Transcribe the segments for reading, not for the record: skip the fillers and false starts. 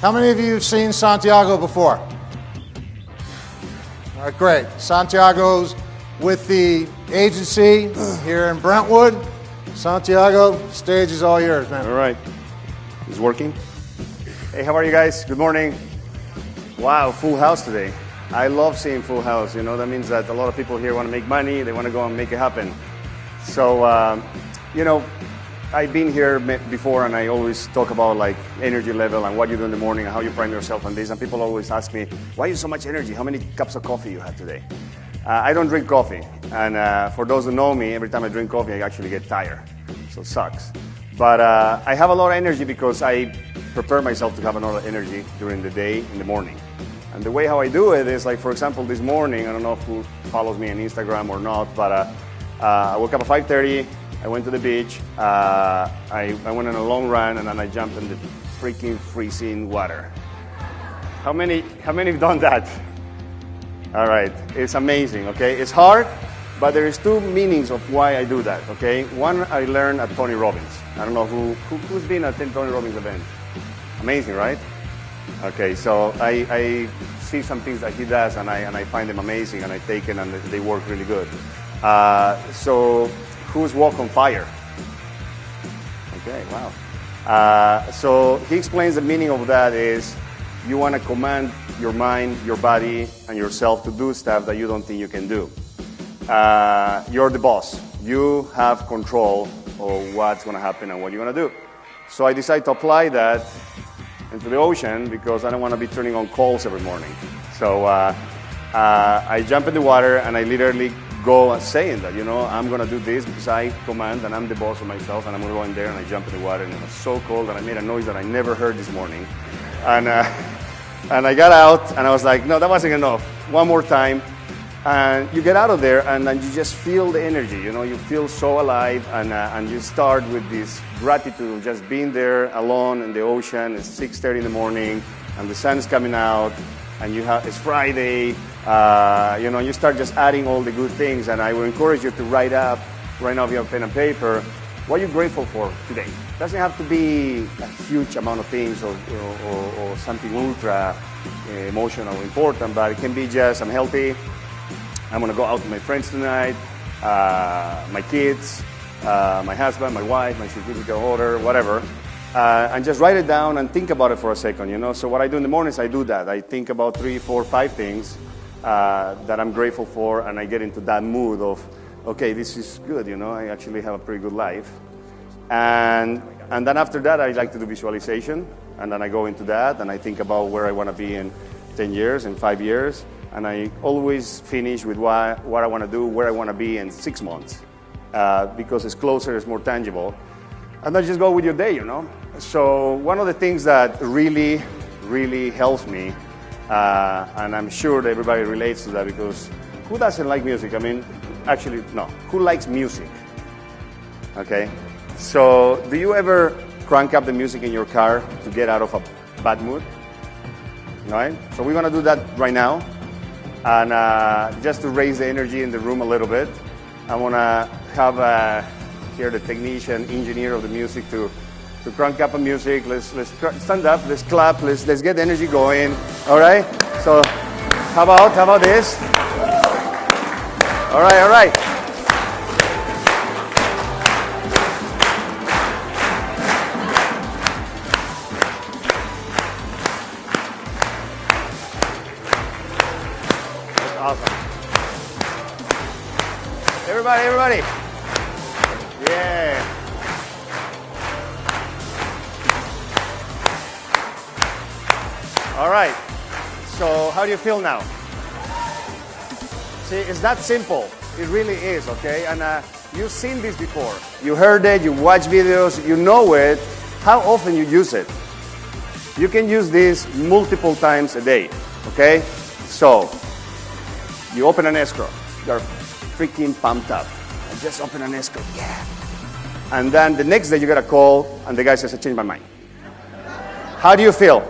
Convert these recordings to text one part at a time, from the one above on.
How many of you have seen Santiago before? All right, great. Santiago's with the agency here in Brentwood. Santiago, stage is all yours, man. All right. Is working? Hey, how are you guys? Good morning. Wow, full house today. I love seeing full house. You know, that means that a lot of people here want to make money. They want to go and make it happen. So, you know, I've been here before, and I always talk about like energy level and what you do in the morning and how you prime yourself on this. And people always ask me, why you so much energy? How many cups of coffee you had today? I don't drink coffee. And for those who know me, every time I drink coffee, I actually get tired. So it sucks. But I have a lot of energy because I prepare myself to have a lot of energy during the day in the morning. And the way how I do it is like, for example, this morning, I don't know if who follows me on Instagram or not, but I woke up at 5:30, I went to the beach, I went on a long run, and then I jumped in the freaking freezing water. How many have done that? All right, it's amazing, okay? It's hard, but there is two meanings of why I do that, okay? One, I learned at Tony Robbins. I don't know who's been at Tony Robbins event. Amazing, right? Okay, so I see some things that he does, and I find them amazing, and I take it, and they work really good. So who's walk on fire? Okay, wow. So he explains the meaning of that is you want to command your mind, your body, and yourself to do stuff that you don't think you can do. You're the boss. You have control of what's going to happen and what you're going to do. So I decided to apply that into the ocean because I don't want to be turning on calls every morning. So I jump in the water and I literally go saying that, you know, I'm going to do this because I command and I'm the boss of myself, and I'm going to go in there, and I jump in the water, and it was so cold, and I made a noise that I never heard this morning. And I got out, and I was like, no, that wasn't enough. One more time. And you get out of there, and then you just feel the energy, you know, you feel so alive, and you start with this gratitude of just being there alone in the ocean. It's 6:30 in the morning, and the sun's coming out, and it's Friday, you know, you start just adding all the good things. And I will encourage you to write up, right now if you have pen and paper, what you're grateful for today. It doesn't have to be a huge amount of things or something ultra emotional or important, but it can be just, I'm healthy, I'm going to go out with my friends tonight, my kids, my husband, my wife, my significant other, whatever. And just write it down and think about it for a second, you know. So what I do in the mornings, I do that. I think about 3, 4, 5 things that I'm grateful for, and I get into that mood of, okay, this is good, you know. I actually have a pretty good life. And then after that, I like to do visualization. And then I go into that, and I think about where I want to be in 10 years, in 5 years. And I always finish with what I want to do, where I want to be in 6 months, because it's closer, it's more tangible. And then just go with your day, you know. So one of the things that really, really helps me, and I'm sure that everybody relates to that, because who doesn't like music? I mean, actually, no. Who likes music? Okay. So do you ever crank up the music in your car to get out of a bad mood? All right. So we're going to do that right now. And just to raise the energy in the room a little bit, I want to have here the technician, engineer of the music to crank up the music. Let's stand up, let's clap, let's get the energy going. All right? So how about this? All right. Awesome. Everybody. Yeah. All right. So how do you feel now? See, it's that simple. It really is, okay? And you've seen this before. You heard it, you watch videos, you know it. How often you use it? You can use this multiple times a day, okay? So, you open an escrow. You're freaking pumped up. I just opened an escrow. Yeah. And then the next day you get a call and the guy says, I changed my mind. How do you feel?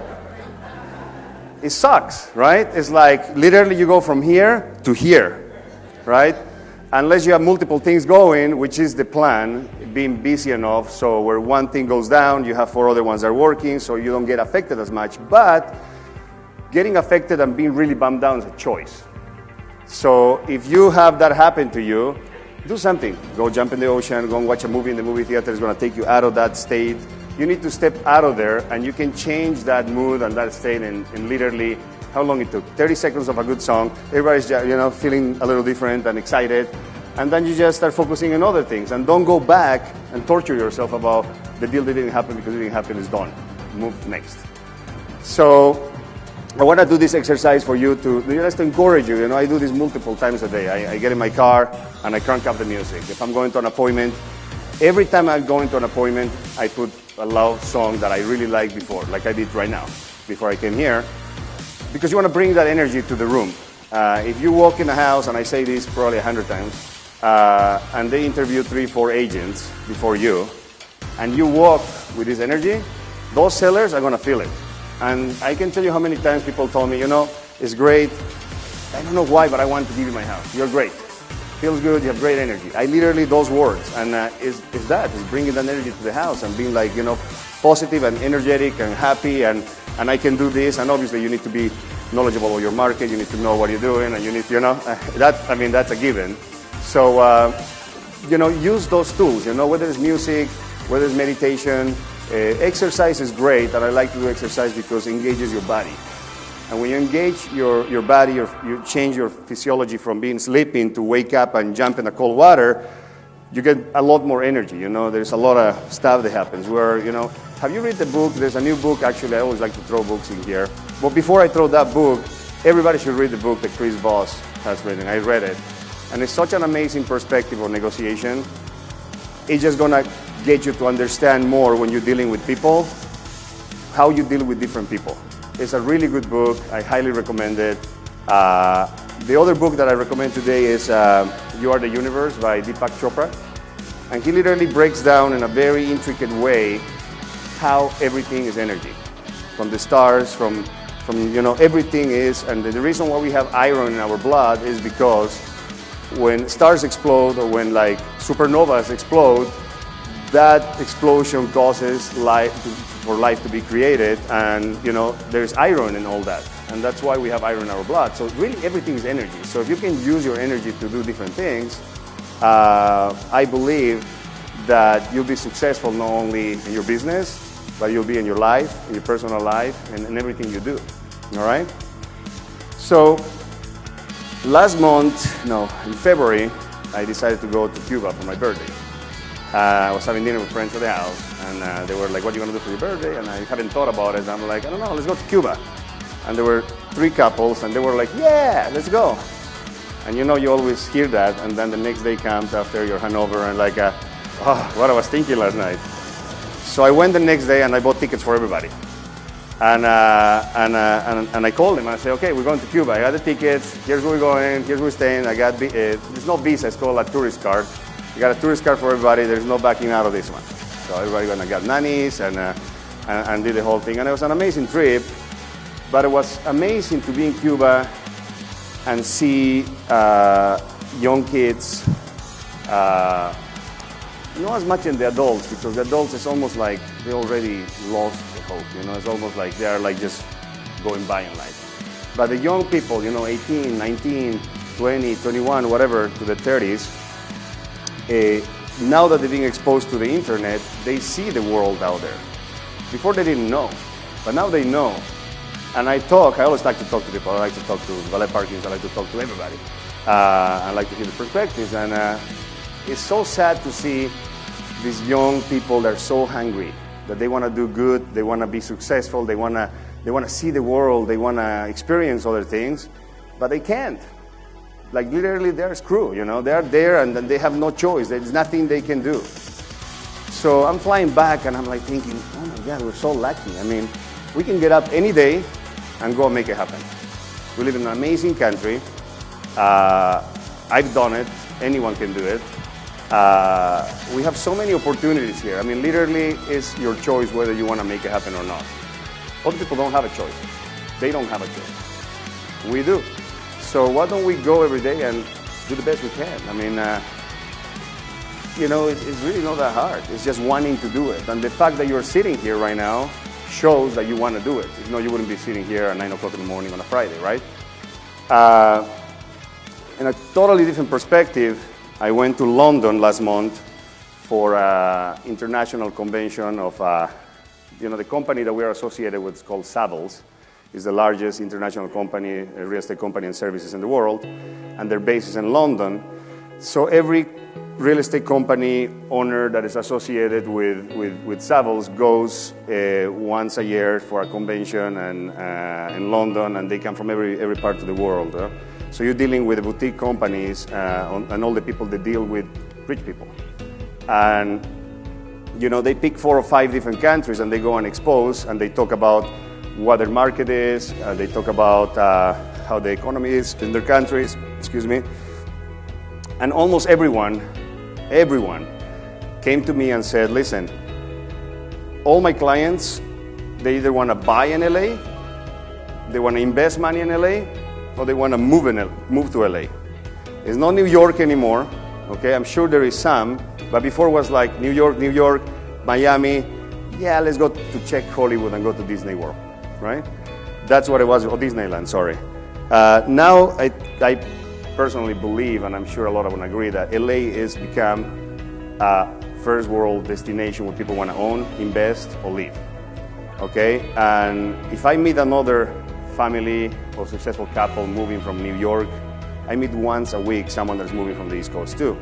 It sucks, right? It's like literally you go from here to here, right? unless you have multiple things going, which is the plan, being busy enough, so where one thing goes down, you have 4 other ones that are working, so you don't get affected as much. But getting affected and being really bummed down is a choice. So if you have that happen to you, do something. Go jump in the ocean, go and watch a movie in the movie theater. It's going to take you out of that state. You need to step out of there, and you can change that mood and that state in literally, how long it took? 30 seconds of a good song. Everybody's feeling a little different and excited. And then you just start focusing on other things. And don't go back and torture yourself about the deal that didn't happen because it didn't happen is done. Move next. So I want to do this exercise for you just to encourage you. I do this multiple times a day. I get in my car and I crank up the music. If I'm going to an appointment, every time I'm going to an appointment, I put a loud song that I really liked before, like I did right now, before I came here, because you want to bring that energy to the room. If you walk in a house, and I say this probably 100 times, and they interview 3-4 agents before you, and you walk with this energy, those sellers are going to feel it. And I can tell you how many times people told me, it's great. I don't know why, but I want to give you my house. You're great. Feels good. You have great energy. I literally, those words. And it's bringing that energy to the house and being like, positive and energetic and happy. And I can do this. And obviously, you need to be knowledgeable of your market. You need to know what you're doing. And you need to, that's a given. So, use those tools, whether it's music, whether it's meditation. Exercise is great, and I like to do exercise because it engages your body. And when you engage your body, you change your physiology from being sleeping to wake up and jump in the cold water, you get a lot more energy. There's a lot of stuff that happens where, have you read the book? There's a new book, actually, I always like to throw books in here. But before I throw that book, everybody should read the book that Chris Voss has written. I read it. And it's such an amazing perspective on negotiation. It's just going to get you to understand more when you're dealing with people, how you deal with different people. It's a really good book. I highly recommend it. The other book that I recommend today is You Are the Universe by Deepak Chopra. And he literally breaks down in a very intricate way how everything is energy. From the stars, from everything is, and the reason why we have iron in our blood is because when stars explode or when like supernovas explode, that explosion causes for life to be created, and there's iron in all that, and that's why we have iron in our blood. So really everything is energy. So if you can use your energy to do different things, I believe that you'll be successful not only in your business, but you'll be in your life, in your personal life, and in everything you do. All right? So in February, I decided to go to Cuba for my birthday. I was having dinner with friends at the house, and they were like, what are you going to do for your birthday? And I hadn't thought about it. And I'm like, I don't know, let's go to Cuba. And there were 3 couples, and they were like, yeah, let's go. And you always hear that, and then the next day comes after your hangover, and like, what I was thinking last night. So I went the next day, and I bought tickets for everybody. And I called them, and I said, okay, we're going to Cuba. I got the tickets. Here's where we're going. Here's where we're staying. There's no visa. It's called a tourist card. You got a tourist card for everybody. There's no backing out of this one. So everybody went and got nannies and did the whole thing. And it was an amazing trip. But it was amazing to be in Cuba and see young kids, not as much in the adults, because the adults, it's almost like they already lost the hope. It's almost like they are like just going by in life. But the young people, 18, 19, 20, 21, whatever, to the 30s, now that they're being exposed to the internet, they see the world out there. Before they didn't know, but now they know. And I always like to talk to people. I like to talk to valet parkings. I like to talk to everybody. I like to hear the perspectives. And it's so sad to see these young people that are so hungry, that they want to do good, they want to be successful, they want to see the world, they want to experience other things, but they can't. Like literally they're screwed, they are there and then they have no choice. There's nothing they can do. So I'm flying back and I'm like thinking, oh my God, we're so lucky. I mean, we can get up any day and go and make it happen. We live in an amazing country. I've done it. Anyone can do it. We have so many opportunities here. I mean, literally it's your choice whether you want to make it happen or not. Other people don't have a choice. They don't have a choice. We do. So why don't we go every day and do the best we can. I mean, it's really not that hard. It's just wanting to do it. And the fact that you're sitting here right now shows that you want to do it. If not, you wouldn't be sitting here at 9 o'clock in the morning on a Friday, right? In a totally different perspective, I went to London last month for an international convention of, the company that we are associated with is called Savills. It's the largest international company, real estate company and services in the world, and their base is in London. So every real estate company owner that is associated with Savills goes once a year for a convention in London, and they come from every part of the world. So you're dealing with the boutique companies and all the people that deal with rich people. And they pick 4 or 5 different countries and they go and expose and they talk about what their market is, they talk about how the economy is in their countries, and almost everyone came to me and said, listen, all my clients, they either want to buy in LA, they want to invest money in LA, or they want to move to LA. It's not New York anymore, okay? I'm sure there is some, but before it was like New York, Miami, yeah, let's go to check Hollywood and go to Disney World. Right? That's what it was, Disneyland, sorry. Now, I personally believe, and I'm sure a lot of them agree, that LA has become a first world destination where people want to own, invest, or live. Okay? And if I meet another family or successful couple moving from New York, I meet once a week someone that's moving from the East Coast too.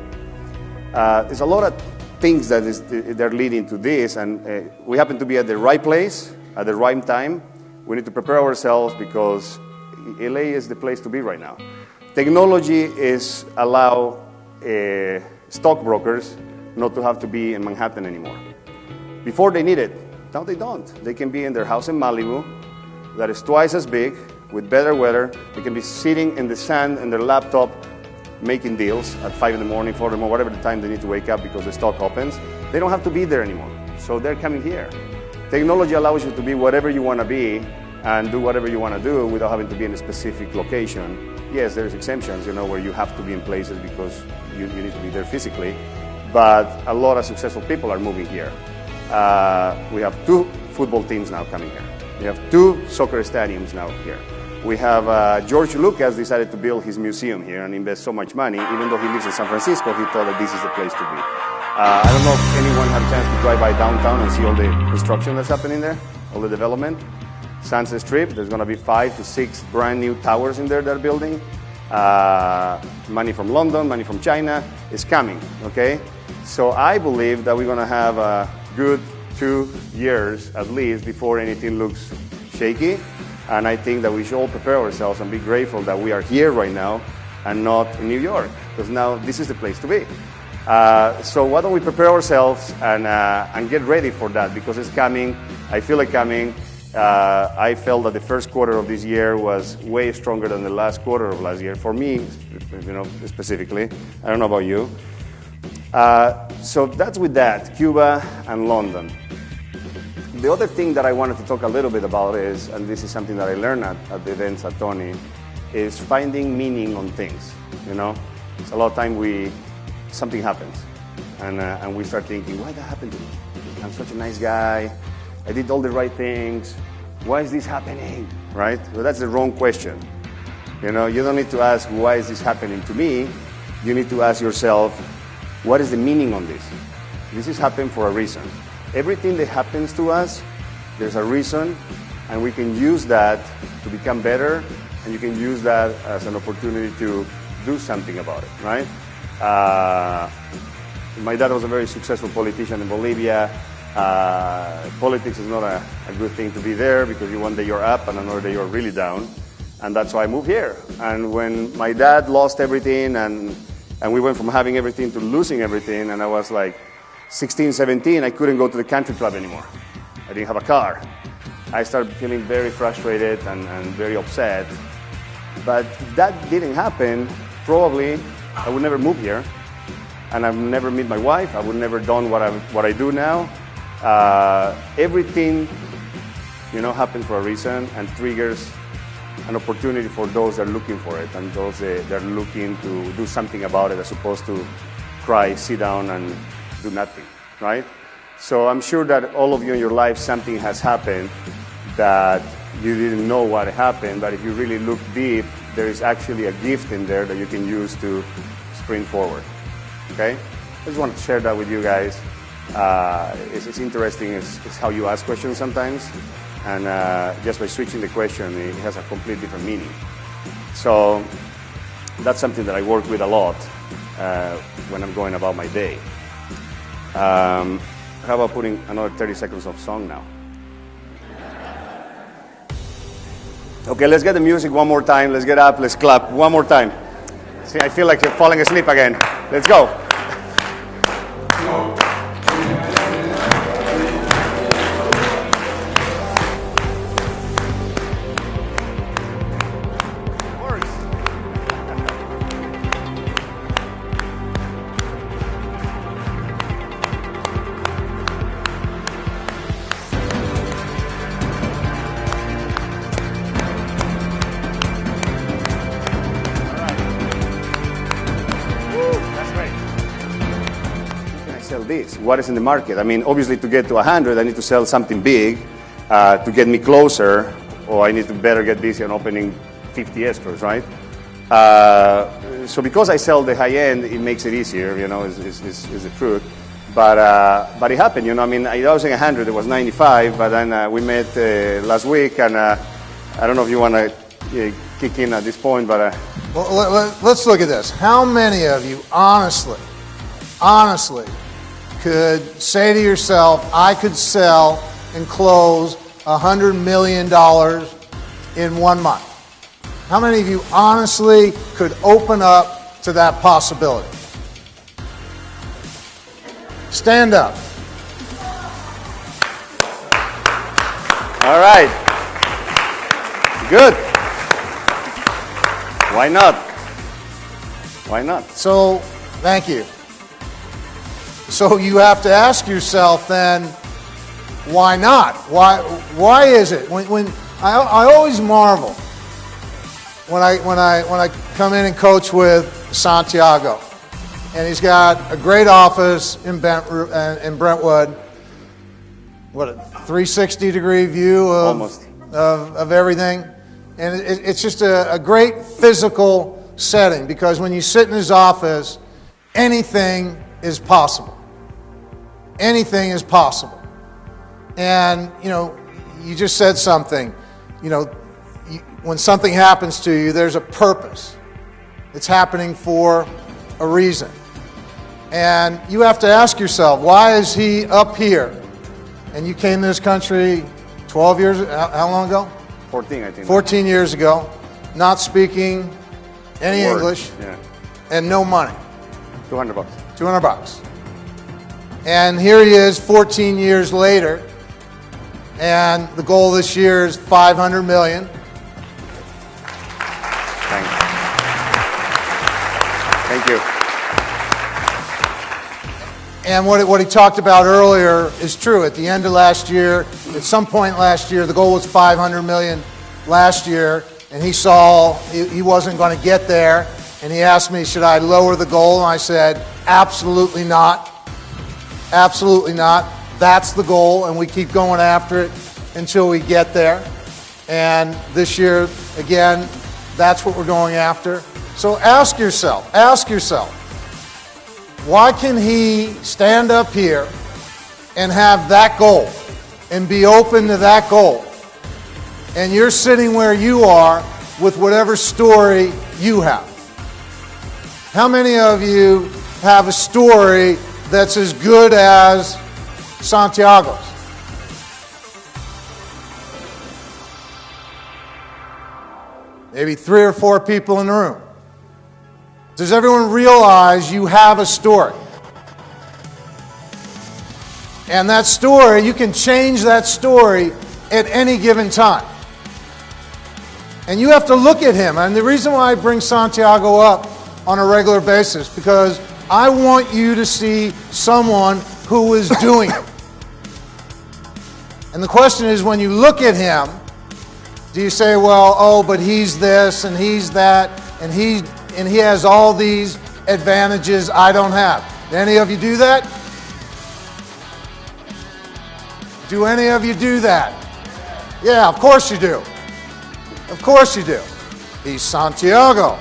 There's a lot of things that they're leading to this, and we happen to be at the right place, at the right time. We need to prepare ourselves because LA is the place to be right now. Technology is allow stockbrokers not to have to be in Manhattan anymore. Before they need it, now they don't. They can be in their house in Malibu that is twice as big, with better weather. They can be sitting in the sand in their laptop making deals at 5 in the morning, 4 in the morning, whatever the time they need to wake up because the stock opens. They don't have to be there anymore. So they're coming here. Technology allows you to be whatever you want to be and do whatever you want to do without having to be in a specific location. Yes, there's exemptions, where you have to be in places because you need to be there physically. But a lot of successful people are moving here. We have 2 football teams now coming here. We have 2 soccer stadiums now here. We have George Lucas decided to build his museum here and invest so much money. Even though he lives in San Francisco, he thought that this is the place to be. I don't know if anyone had a chance to drive by downtown and see all the construction that's happening there, all the development. Sunset Strip, there's going to be 5 to 6 brand new towers in there they're building. Money from London, money from China is coming, okay? So I believe that we're going to have a good 2 years at least before anything looks shaky. And I think that we should all prepare ourselves and be grateful that we are here right now and not in New York, because now this is the place to be. So why don't we prepare ourselves and get ready for that, because it's coming. I feel it coming. I felt that the first quarter of this year was way stronger than the last quarter of last year, for me, specifically. I don't know about you. So that's with that, Cuba and London. The other thing that I wanted to talk a little bit about is, and this is something that I learned at the events at Tony, is finding meaning on things. It's a lot of time something happens, and we start thinking, why that happened to me? I'm such a nice guy. I did all the right things. Why is this happening? Right? Well, that's the wrong question. You don't need to ask, why is this happening to me? You need to ask yourself, what is the meaning on this? This is happening for a reason. Everything that happens to us, there's a reason, and we can use that to become better, and you can use that as an opportunity to do something about it, right? My dad was a very successful politician in Bolivia. Politics is not a good thing to be there, because one day you're up and another day you're really down. And that's why I moved here. And when my dad lost everything and we went from having everything to losing everything, and I was like 16, 17, I couldn't go to the country club anymore. I didn't have a car. I started feeling very frustrated and very upset. But if that didn't happen, probably I would never move here. And I've never met my wife. I would never done what I do now. Everything, happens for a reason and triggers an opportunity for those that are looking for it and those that are looking to do something about it as opposed to cry, sit down, and do nothing, right? So I'm sure that all of you in your life, something has happened that you didn't know what happened, but if you really look deep, there is actually a gift in there that you can use to sprint forward, okay? I just wanted to share that with you guys. It's interesting is how you ask questions sometimes, and just by switching the question, it has a complete different meaning. So that's something that I work with a lot when I'm going about my day. How about putting another 30 seconds of song now? Okay, let's get the music one more time. Let's get up, let's clap one more time. See, I feel like you're falling asleep again. Let's go. This? What is in the market? I mean, obviously to get to 100, I need to sell something big to get me closer, or I need to better get busy on opening 50 escrows, right? So because I sell the high end, it makes it easier, you know, is the truth. But it happened, you know, I mean, I was in 100, it was 95, but then we met last week, and I don't know if you want to kick in at this point, but... Well, let's look at this. How many of you honestly, could say to yourself, I could sell and close $100 million in 1 month? How many of you honestly could open up to that possibility? Stand up. All right. Good. Why not? Why not? So, thank you. So you have to ask yourself then, why not? Why is it? When I always marvel when I come in and coach with Santiago, and he's got a great office in Brentwood. What, a 360-degree view of everything, and it's just a great physical setting, because when you sit in his office, anything is possible. Anything is possible. And, you know, you just said something. You know, when something happens to you, there's a purpose. It's happening for a reason. And you have to ask yourself, why is he up here? And you came to this country 12 years, how long ago? 14, I think. 14 years ago, not speaking any English, and no money. $200. $200. And here he is 14 years later, and the goal this year is $500 million. Thank you. And what he talked about earlier is true. At the end of last year, at some point last year, the goal was $500 million last year, and he saw he wasn't going to get there, and he asked me, should I lower the goal? And I said, absolutely not. Absolutely not. That's the goal, and we keep going after it until we get there. And this year, again, that's what we're going after. So ask yourself, why can he stand up here and have that goal and be open to that goal? And you're sitting where you are with whatever story you have. How many of you have a story that's as good as Santiago's? Maybe 3 or 4 people in the room. Does everyone realize you have a story? And that story, you can change that story at any given time. And you have to look at him. And the reason why I bring Santiago up on a regular basis, because I want you to see someone who is doing it. And the question is, when you look at him, Do you say, well, oh, but he's this and he's that and he has all these advantages I don't have? Do any of you do that? Do any of you do that? Yeah, of course you do. Of course you do. He's Santiago.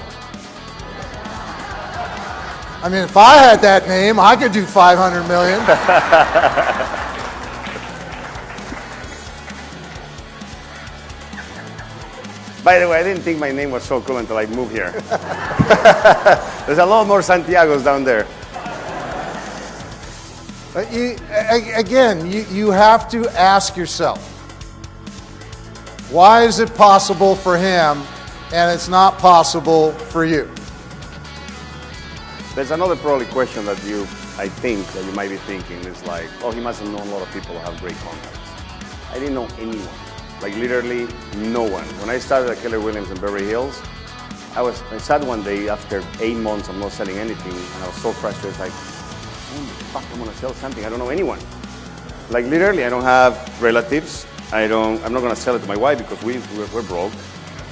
I mean, if I had that name, I could do 500 million. By the way, I didn't think my name was so cool until I moved here. There's a lot more Santiagos down there. You have to ask yourself, why is it possible for him and it's not possible for you? There's another probably question that I think that you might be thinking is like, oh, he must have known a lot of people who have great contacts. I didn't know anyone. Like literally no one. When I started at Keller Williams in Beverly Hills, I sat one day after 8 months of not selling anything, and I was so frustrated, like, oh fuck, I'm gonna sell something. I don't know anyone. Like literally, I don't have relatives. I'm not gonna sell it to my wife because we're broke.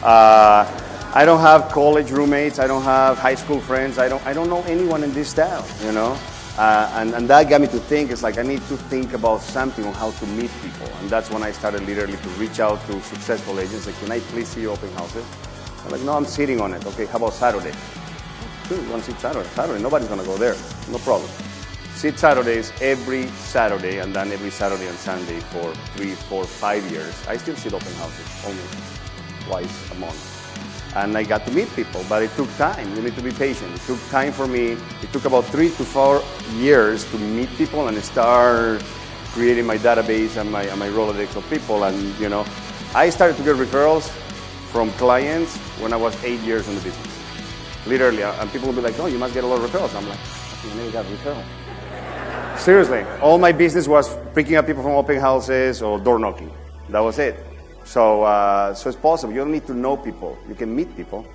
I don't have college roommates. I don't have high school friends. I don't know anyone in this town, you know. And that got me to think, it's like I need to think about something on how to meet people. And that's when I started literally to reach out to successful agents, like, can I please see your open houses? I'm like, no, I'm sitting on it. Okay, how about Saturday? Sure, you want to sit Saturday? Saturday, nobody's going to go there. No problem. Sit Saturdays every Saturday, and then every Saturday and Sunday for 3, 4, 5 years. I still sit open houses almost twice a month. And I got to meet people, but it took time. You need to be patient. It took time for me. It took about 3 to 4 years to meet people and start creating my database and my Rolodex of people. And you know, I started to get referrals from clients when I was 8 years in the business. Literally, and people will be like, "Oh, you must get a lot of referrals." I'm like, "I never got referrals." Seriously, all my business was picking up people from open houses or door knocking. That was it. So it's possible. You don't need to know people. You can meet people.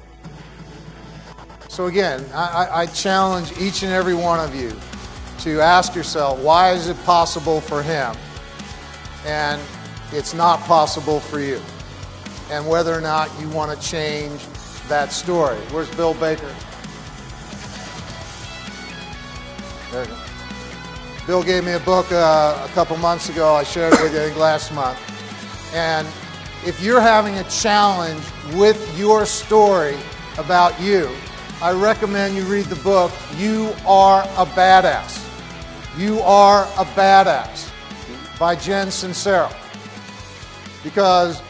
So again, I challenge each and every one of you to ask yourself, why is it possible for him and it's not possible for you? And whether or not you want to change that story. Where's Bill Baker? There you go. Bill gave me a book a couple months ago. I shared it with you, I think, last month. And if you're having a challenge with your story about you, I recommend you read the book, You Are a Badass. You Are a Badass by Jen Sincero. Because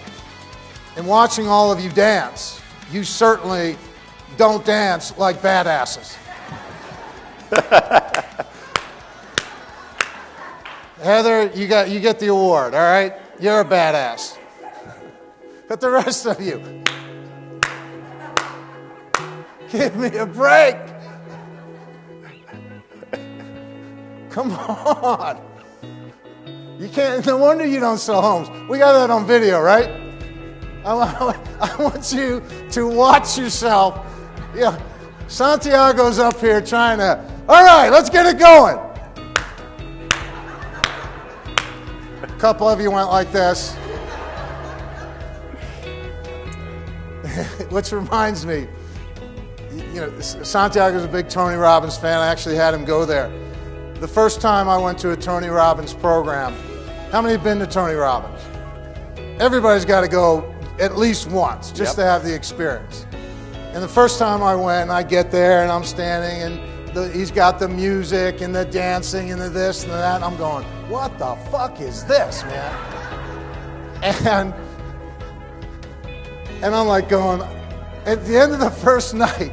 in watching all of you dance, you certainly don't dance like badasses. Heather, you get the award, all right? You're a badass. But the rest of you, give me a break. Come on. You can't, no wonder you don't sell homes. We got that on video, right? I want you to watch yourself. Yeah, Santiago's up here trying to, all right, let's get it going. A couple of you went like this. Which reminds me, you know, Santiago's a big Tony Robbins fan. I actually had him go there. The first time I went to a Tony Robbins program, how many have been to Tony Robbins? Everybody's got to go at least once just to have the experience. And the first time I went, I get there and I'm standing and he's got the music and the dancing and the this and the that. And I'm going, what the fuck is this, man? And I'm like going, at the end of the first night,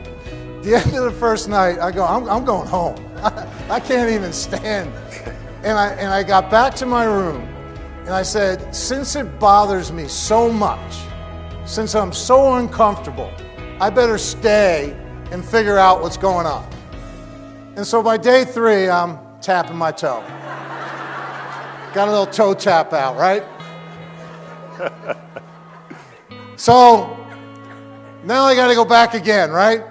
I go, I'm going home. I can't even stand. And I got back to my room and I said, since it bothers me so much, since I'm so uncomfortable, I better stay and figure out what's going on. And so by day 3, I'm tapping my toe. Got a little toe tap out, right? So now I got to go back again, right?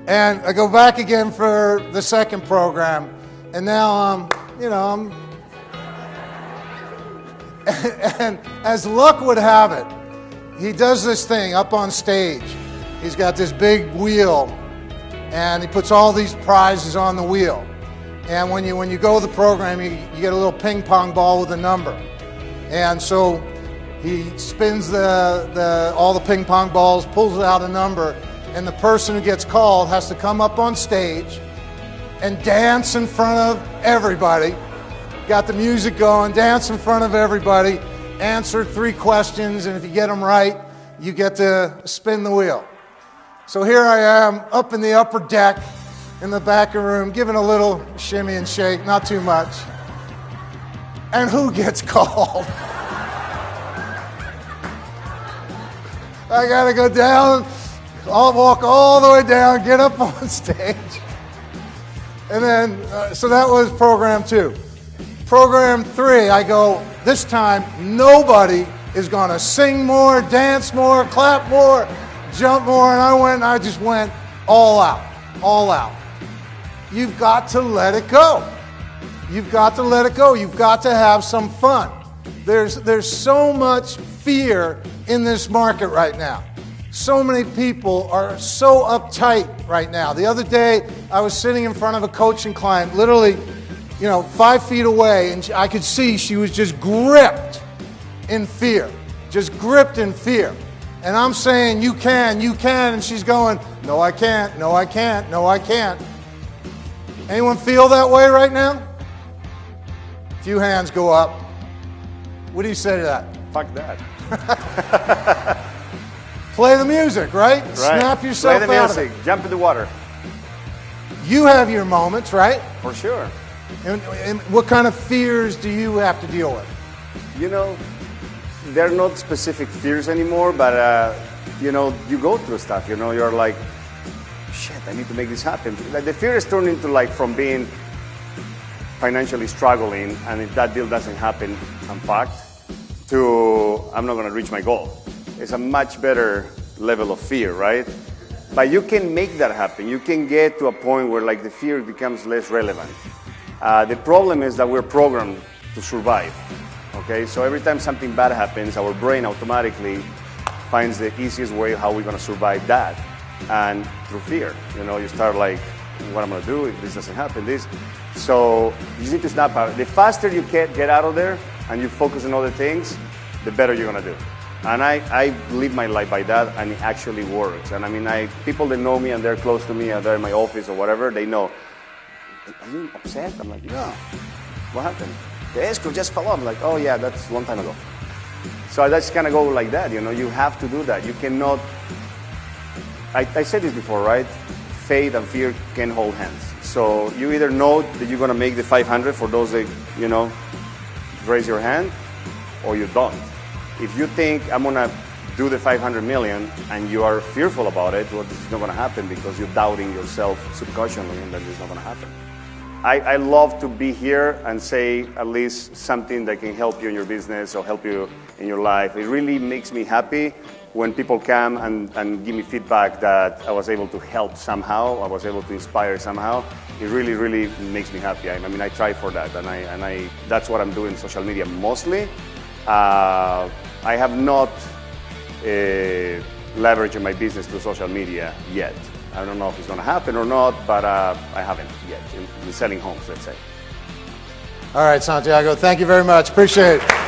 And I go back again for the second program, and now and as luck would have it, he does this thing up on stage. He's got this big wheel, and he puts all these prizes on the wheel. And when you go to the program, you get a little ping pong ball with a number. And so he spins all the ping pong balls, pulls out a number, and the person who gets called has to come up on stage and dance in front of everybody. Got the music going, dance in front of everybody, answer 3 questions, and if you get them right, you get to spin the wheel. So here I am up in the upper deck in the back of the room, giving a little shimmy and shake, not too much. And who gets called? I gotta go down, I'll walk all the way down, get up on stage. And then, so that was program 2. Program 3, I go, this time nobody is gonna sing more, dance more, clap more, jump more, and I just went all out, all out. You've got to let it go. You've got to let it go. You've got to have some fun. There's so much fear in this market right now. So many people are so uptight right now. The other day, I was sitting in front of a coaching client, literally, 5 feet away, and I could see she was just gripped in fear, just gripped in fear. And I'm saying, you can, and she's going, no, I can't, no, I can't, no, I can't. Anyone feel that way right now? A few hands go up. What do you say to that? Fuck that. Play the music, right? Snap yourself out. Play the music. Jump in the water. You have your moments, right? For sure. And what kind of fears do you have to deal with? They're not specific fears anymore, but, you go through stuff. You're like, shit, I need to make this happen. Like, the fear is turned into, like, from being financially struggling, and if that deal doesn't happen, I'm fucked, to I'm not going to reach my goal. It's a much better level of fear, right? But you can make that happen. You can get to a point where, like, the fear becomes less relevant. The problem is that we're programmed to survive, okay? So every time something bad happens, our brain automatically finds the easiest way how we're going to survive that. And through fear, you start like, what am I going to do if this doesn't happen? So you just need to snap out. The faster you get out of there and you focus on other things, the better you're going to do. And I live my life by that, and it actually works. And I mean, people that know me and they're close to me, or they're in my office or whatever, they know, are you upset? I'm like, no. What happened? The escrow just fell off. I'm like, oh yeah, that's a long time ago. So I just kind of go like that, you have to do that. You cannot, I said this before, right? Faith and fear can hold hands. So you either know that you're going to make the 500 for those that, raise your hand, or you don't. If you think I'm going to do the 500 million and you are fearful about it, well, this is not going to happen because you're doubting yourself subconsciously, and that is not going to happen. I love to be here and say at least something that can help you in your business or help you in your life. It really makes me happy when people come and give me feedback that I was able to help somehow, I was able to inspire somehow. It really, really makes me happy. I mean, I try for that, and that's what I'm doing in social media mostly. I have not leveraged my business to social media yet. I don't know if it's going to happen or not, but I haven't yet in selling homes, let's say. All right, Santiago, thank you very much. Appreciate it.